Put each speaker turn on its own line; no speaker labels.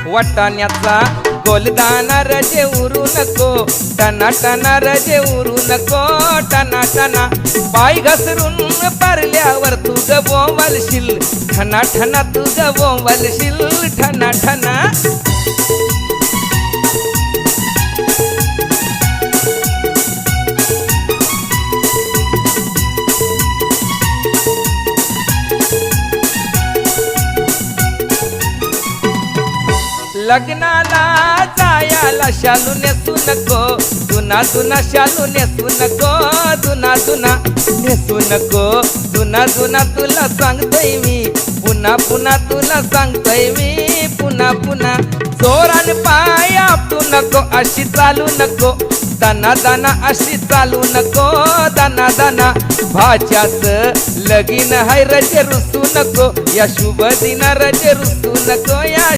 वाटाण्याचा गोलदाना रजे उरू नको, टना टना रजे उरू नको, टना टना पाय घसरून पारल्यावर तू गवलशील, ठना ठना तू गवलशील, ठना ठना. लग्नाला जायाला शालू नेसू नको, जुना जुना शालू नेसू नको, जुना जुना नेसू नको, जुना जुना तुला सांगतोय मी, पुन्हा पुन्हा तुला सांगतोय मी, पुन्हा पुन्हा. जोरान पाय आपटू नको, अशी चालू नको, दाना दाना अशी चालू नको, दाना दाना. भाच्याच लगीन हाय रजे रुसू नको, या शुभ दिना रजे रुसू नको, या